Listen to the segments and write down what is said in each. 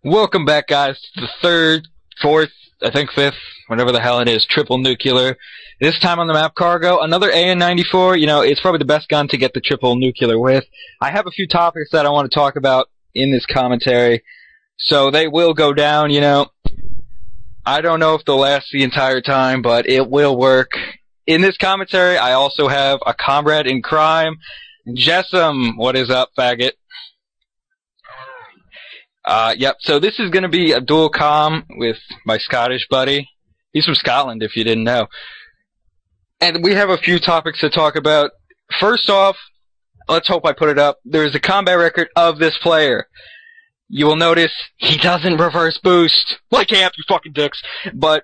Welcome back, guys, to the third, fourth, I think fifth, whatever the hell it is, triple nuclear. This time on the map Cargo, another AN94. It's probably the best gun to get the triple nuclear with. I have a few topics that I want to talk about in this commentary, so they will go down, I don't know if they'll last the entire time, but it will work. In this commentary, I also have a comrade in crime, Jessam. What is up, faggot? Yep, so this is going to be a dual comm with my Scottish buddy. He's from Scotland, if you didn't know. And we have a few topics to talk about. First off, let's hope I put it up. There's a combat record of this player. You will notice he doesn't reverse boost. Like Amp, you fucking dicks. But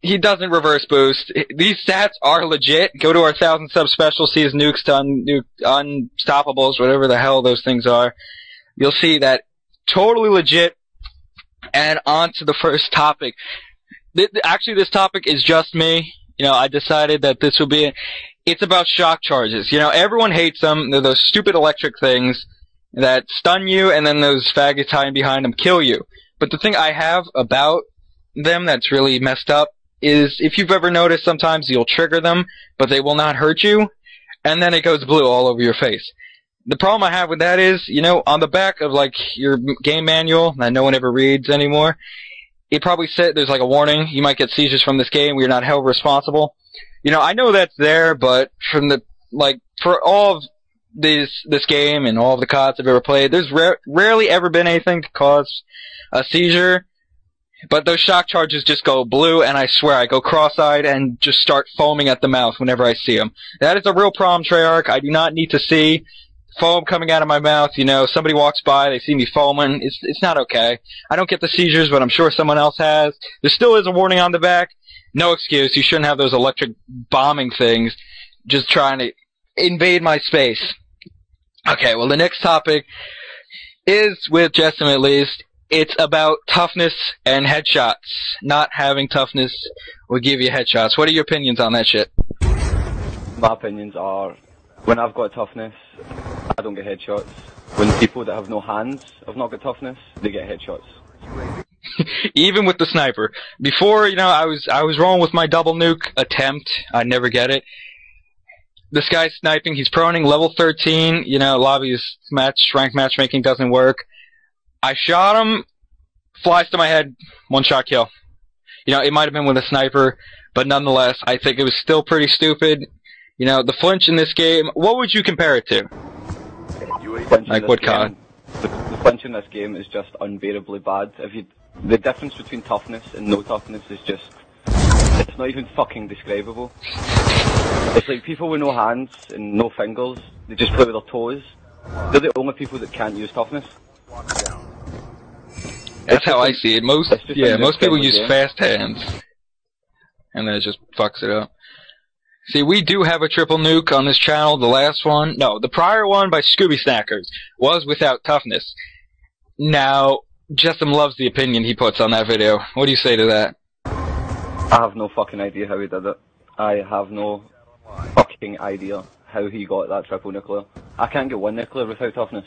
he doesn't reverse boost. These stats are legit. Go to our 1,000 sub special, see his nukes to unstoppables, whatever the hell those things are. You'll see that totally legit. And on to the first topic. Actually, this topic is just me. I decided that this would be it. It's about shock charges. Everyone hates them. They're those stupid electric things that stun you, and then those faggots hiding behind them kill you. But the thing I have about them that's really messed up is, if you've ever noticed, sometimes you'll trigger them, but they will not hurt you, and then it goes blue all over your face. The problem I have with that is, on the back of, your game manual that no one ever reads anymore, it probably said there's, a warning, you might get seizures from this game, we are not held responsible. I know that's there, but from for all of this game and all of the CODs I've ever played, there's rarely ever been anything to cause a seizure, but those shock charges just go blue, and I swear I go cross-eyed and just start foaming at the mouth whenever I see them. That is a real problem, Treyarch. I do not need to see foam coming out of my mouth. Somebody walks by, they see me foaming. It's not okay. I don't get the seizures, but I'm sure someone else has. There still is a warning on the back. No excuse. You shouldn't have those electric bombing things just trying to invade my space. Okay, well, the next topic is, with Jessam at least, it's about toughness and headshots. Not having toughness will give you headshots. What are your opinions on that shit? My opinions are, when I've got toughness, I don't get headshots. When people that have no hands have not got toughness, they get headshots. Even with the sniper. Before, I was rolling with my double nuke attempt. I'd never get it. This guy's sniping, he's proning, level 13, lobby's rank matchmaking doesn't work. I shot him, flies to my head, one-shot kill. It might have been with a sniper, but nonetheless, I think it was still pretty stupid. The flinch in this game, what would you compare it to? What COD? The flinch in this game is just unbearably bad. The difference between toughness and no toughness is just, it's not even fucking describable. It's like people with no hands and no fingers, they just play with their toes. They're the only people that can't use toughness. That's how I see it. Most people use fast hands, and then it just fucks it up. See, we do have a triple nuke on this channel. The last one, no, the prior one by Scooby Snackers was without toughness. Now, Jessam loves the opinion he puts on that video. What do you say to that? I have no fucking idea how he did it. I have no fucking idea how he got that triple nuclear. I can't get one nuclear without toughness.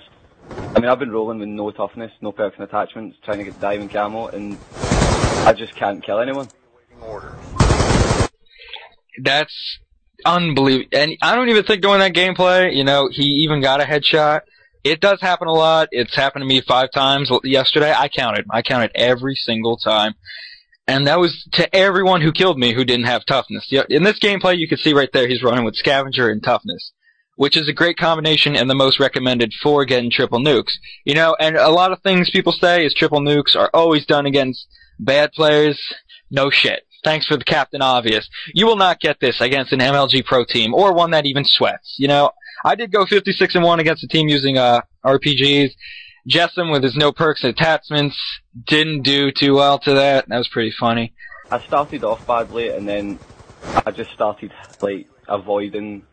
I've been rolling with no toughness, no perks and attachments, trying to get diamond camo, and I just can't kill anyone. That's unbelievable. And I don't even think during that gameplay, he even got a headshot. It does happen a lot. It's happened to me 5 times yesterday. I counted every single time. And that was to everyone who killed me who didn't have toughness. In this gameplay, you can see right there, he's running with Scavenger and toughness, which is a great combination and the most recommended for getting triple nukes. And a lot of things people say is triple nukes are always done against bad players. No shit. Thanks for the Captain Obvious. You will not get this against an MLG Pro team, or one that even sweats. I did go 56-1 against a team using RPGs. Jessam, with his no perks and attachments, didn't do too well to that. That was pretty funny. I started off badly, and then I just started, avoiding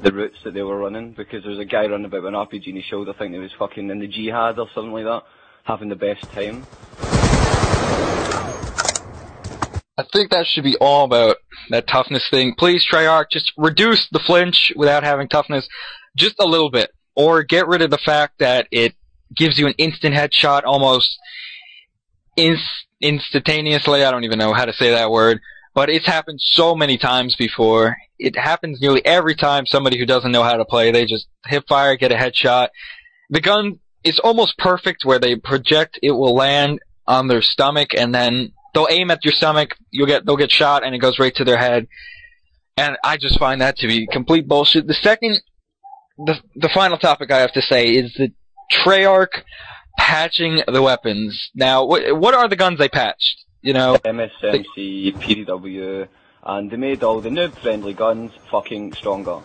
the routes that they were running, because there was a guy running about with an RPG and he showed, I think he was fucking in the jihad or something like that, having the best time. I think that should be all about that toughness thing. Please, Treyarch, just reduce the flinch without having toughness just a little bit. Or get rid of the fact that it gives you an instant headshot almost instantaneously. I don't even know how to say that word. But it's happened so many times before. It happens nearly every time somebody who doesn't know how to play, they just hip fire, get a headshot. The gun is almost perfect where they project, it will land on their stomach, and then they'll aim at your stomach, they'll get shot, and it goes right to their head. And I just find that to be complete bullshit. The final topic I have to say is the Treyarch patching the weapons. Now, what are the guns they patched? You know, MSMC, PDW, and they made all the noob-friendly guns fucking stronger.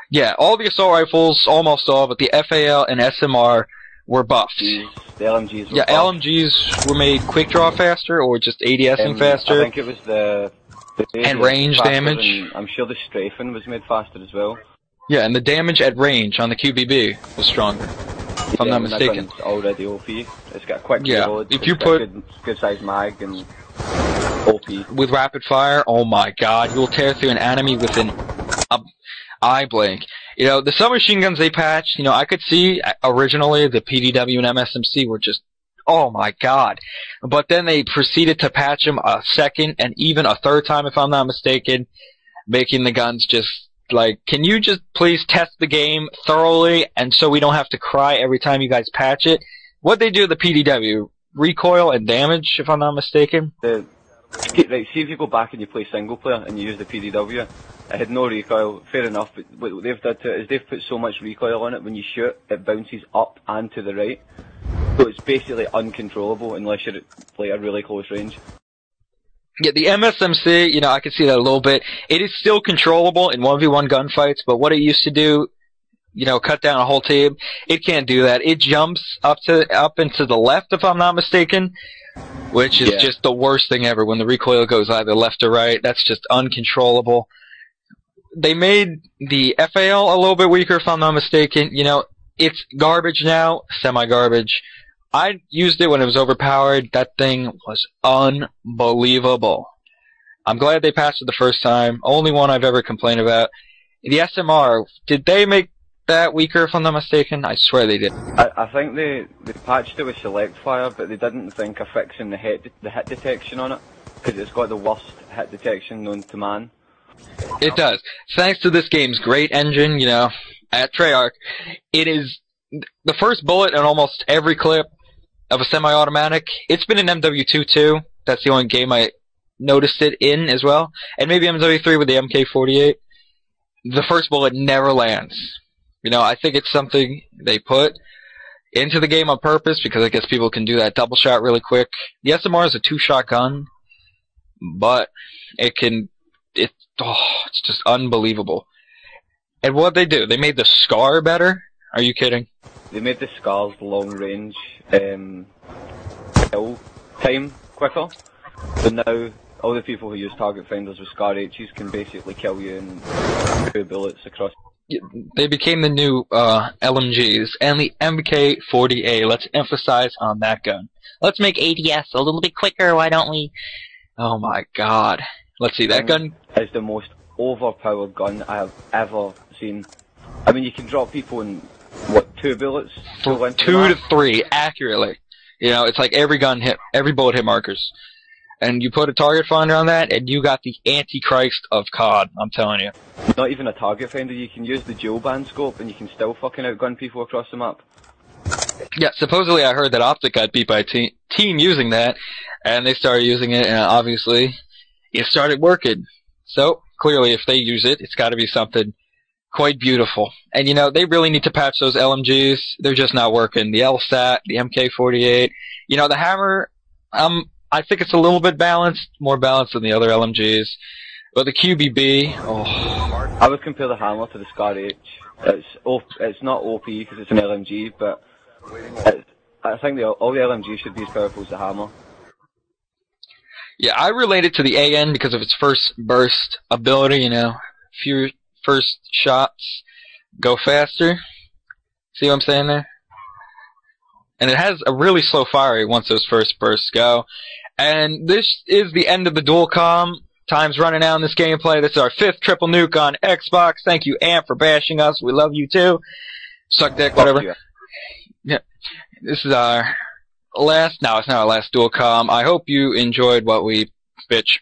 Yeah, all the assault rifles, almost all, but the FAL and SMR were buffed. The LMGs were buffed. LMGs were made quick draw faster, or just ADSing faster. I think it was the and range damage. I'm sure the strafing was made faster as well. Yeah, and the damage at range on the QBB was stronger, if I'm not mistaken. That gun's already OP. It's got a quick reload. If you put good size mag and OP with rapid fire, oh my god, you'll tear through an enemy with an eye blink. You know, the submachine guns they patched, you know, I could see originally the PDW and MSMC were just, oh my god. But then they proceeded to patch them a second and even a third time, if I'm not mistaken, making the guns just like, can you just please test the game thoroughly and so we don't have to cry every time you guys patch it? What they do to the PDW, recoil and damage, if I'm not mistaken? Right, see if you go back and you play single player and you use the PDW, it had no recoil, fair enough, but what they've done to it is they've put so much recoil on it, when you shoot, it bounces up and to the right. So it's basically uncontrollable unless you're at like a really close range. Yeah, the MSMC, you know, I can see that a little bit. It is still controllable in 1v1 gunfights, but what it used to do, you know, cut down a whole team, it can't do that. It jumps up and to the left, if I'm not mistaken, which is just the worst thing ever when the recoil goes either left or right. That's just uncontrollable. They made the FAL a little bit weaker, if I'm not mistaken. You know, it's garbage now, semi-garbage. I used it when it was overpowered. That thing was unbelievable. I'm glad they patched it the first time. Only one I've ever complained about. The SMR, did they make that weaker, if I'm not mistaken? I swear they did. I think they patched it with select fire, but they didn't think of fixing the hit detection on it, because it's got the worst hit detection known to man. It does. Thanks to this game's great engine, you know, at Treyarch, it is the first bullet in almost every clip of a semi-automatic. It's been in MW2 too. That's the only game I noticed it in as well. And maybe MW3 with the MK48. The first bullet never lands. You know, I think it's something they put into the game on purpose because I guess people can do that double shot really quick. The SMR is a 2-shot gun, but it's just unbelievable. And what they do, they made the SCAR better? Are you kidding? They made the SCAR's long range kill time quicker. So now all the people who use target finders with SCAR H's can basically kill you in 2 bullets across. They became the new LMGs and the MK40A. Let's emphasize on that gun. Let's make ADS a little bit quicker, why don't we? Oh my god. Let's see, that gun is the most overpowered gun I have ever seen. I mean, you can drop people in, what, 2 bullets? 2 to 3, accurately. You know, it's like every bullet hit markers. And you put a target finder on that, and you got the Antichrist of COD, I'm telling you. Not even a target finder, you can use the dual band scope, and you can still fucking outgun people across the map. Yeah, supposedly I heard that Optic got beat by a team using that, and they started using it, and obviously it started working. So, clearly, if they use it, it's got to be something quite beautiful. And, you know, they really need to patch those LMGs. They're just not working. The LSAT, the MK48. You know, the Hammer, I think it's a little bit balanced, more balanced than the other LMGs. But the QBB, oh. I would compare the Hammer to the SCAR H. It's not OP because it's an LMG, but I think all the LMGs should be as powerful as the Hammer. Yeah, I relate it to the AN because of its first burst ability, you know. Few first shots go faster. See what I'm saying there? And it has a really slow fire rate once those first bursts go. And this is the end of the dual comm. Time's running out in this gameplay. This is our 5th triple nuke on Xbox. Thank you, Amp, for bashing us. We love you too. Suck dick, whatever. Yeah. This is our last. No, it's not our last dual com. I hope you enjoyed what we bitch